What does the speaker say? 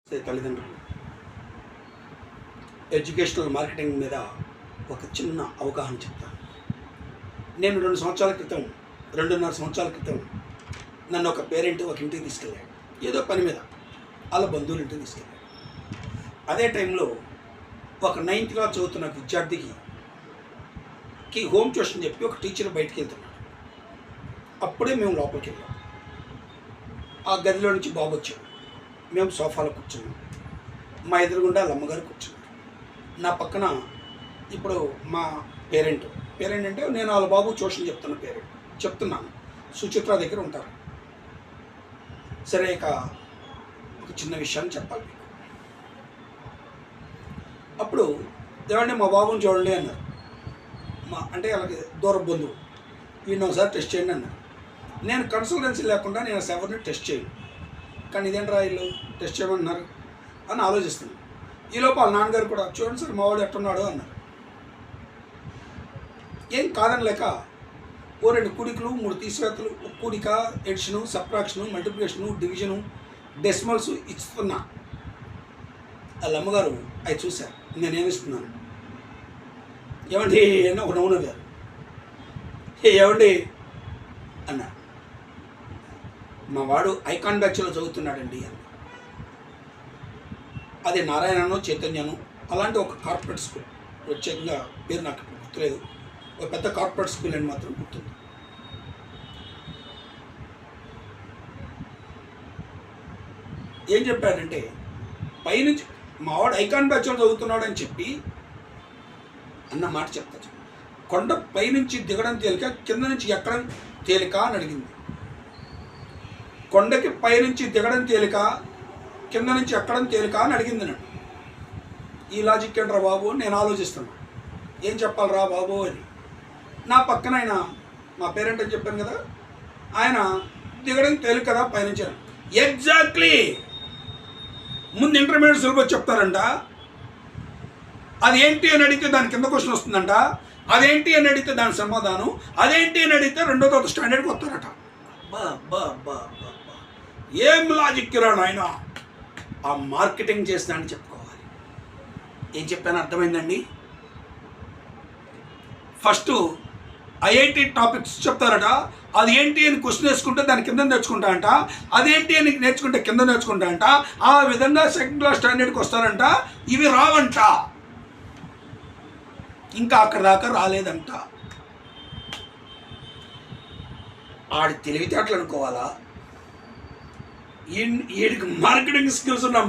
తల్లిదండ్రులు educational marketing మీద ఒక చిన్న అవగాహన చెప్తాను. నేను 2 సంవత్సరాల క్రితం 2.5 సంవత్సరాల క్రితం నన్ను ఒక పేరెంట్ ఒక ఇంటికి తీసుకెళ్ళాడు. ఏదో పని మీద వాళ్ళ బంధువుల ఇంటికి తీసుకెళ్ళాడు. అదే టైంలో ఒక 9th క్లాస్ చదువుతున్న విద్యార్థికి హోమ్ ట్యూషన్ చెప్పి ఒక టీచర్ బయటికి వెళ్తున్నాడు. అప్పుడే మేము లోపలికి వెళ్ళాం. ఆ గదిలో నుంచి బాబు వచ్చాడు. మేము సోఫాలో కూర్చున్నాం. మా ఎదురుగుండా అమ్మగారు కూర్చున్నారు. నా పక్కన ఇప్పుడు మా పేరెంట్ అంటే నేను వాళ్ళ బాబు ట్యూషన్ చెప్తున్నాను. సుచిత్ర దగ్గర ఉంటారు. సరే, ఒక చిన్న విషయాన్ని చెప్పాలి మీకు. అప్పుడు ఏమంటే మా బాబుని చూడండి అన్నారు. అంటే వాళ్ళకి దూర బంధువు, వీడిని ఒకసారి టెస్ట్ చేయండి అన్నారు. నేను కన్సల్టెన్సీ లేకుండా నేను ఎవరిని టెస్ట్ చేయను. కానీ ఇదేంట్రా వీళ్ళు టెస్ట్ చేయమన్నారు అని ఆలోచిస్తున్నాను. ఈలోపు వాళ్ళ నాన్నగారు కూడా చూడండి సార్ మా వాడు ఎట్టున్నాడు అన్నారు. ఏం కాదని లేక 2 కూడికలు 3 తీసివేతలు, కూడిక, addition, subtraction, multiplication, division, decimals ఇస్తున్నా. వాళ్ళ అమ్మగారు అవి చూశారు. నేనేమిస్తున్నాను ఏమండి అని ఒక నవ్వు నవ్వారు. ఏమండి అన్నా. మా వాడు ఐకాన్ బ్యాచ్లో చదువుతున్నాడండి అని. అది నారాయణనో చైతన్యనో అలాంటి ఒక కార్పొరేట్ స్కూల్, ప్రత్యేకంగా పేరు నాకు గుర్తులేదు, ఒక పెద్ద కార్పొరేట్ స్కూల్ అని మాత్రం గుర్తుంది. ఏం చెప్పాడంటే పైనుంచి మావాడు ఐకాన్ బ్యాచ్లో చదువుతున్నాడు అని చెప్పి అన్న మాట చెప్తాను. కొండ పైనుంచి దిగడం తేలిక, కింద నుంచి ఎక్కడం తేలిక అని అడిగింది. కొండకి పైనుంచి దిగడం తేలిక, కింద నుంచి ఎక్కడం తేలిక అని అడిగింది నన్ను. ఈ లాజిక్ ఏంట్రా బాబు అని నేను ఆలోచిస్తున్నాను. ఏం చెప్పాలరా బాబు అని. నా పక్కన ఆయన మా పేరెంట్ అని చెప్పాను కదా, ఆయన దిగడం తేలిక కదా పైనుంచి. ఎగ్జాక్ట్లీ ముందు ఇంటర్మీడియట్ సిలబస్ చెప్తారంట, అదేంటి అని అడిగితే దాని కింద క్వశ్చన్ వస్తుందంట, అదేంటి అని అడిగితే దాని సమాధానం, అదేంటి అని అడిగితే 2వ స్టాండర్డ్కి వస్తారట. ఏం లాజిక్ రా నాయన. ఆ మార్కెటింగ్ చేసినాన్ని చెప్పుకోవాలి. ఏం చెప్పాను అర్థమైందండి? ఫస్ట్ ఐఐటి టాపిక్స్ చెప్తారట, అది ఏంటి అని క్వశ్చన్ వేసుకుంటే దాని కింద నేర్చుకుంటా అంట, అదేంటి అని నేర్చుకుంటే కింద నేర్చుకుంటా అంట. ఆ విధంగా 2nd క్లాస్ స్టాండర్డ్కి వస్తారంట. ఇవి రావంట, ఇంకా అక్కడ దాకా రాలేదంట. ఆడి తెలివితేటలు అనుకోవాలా, ఈడికి మార్కెటింగ్ స్కిల్స్ ఉన్న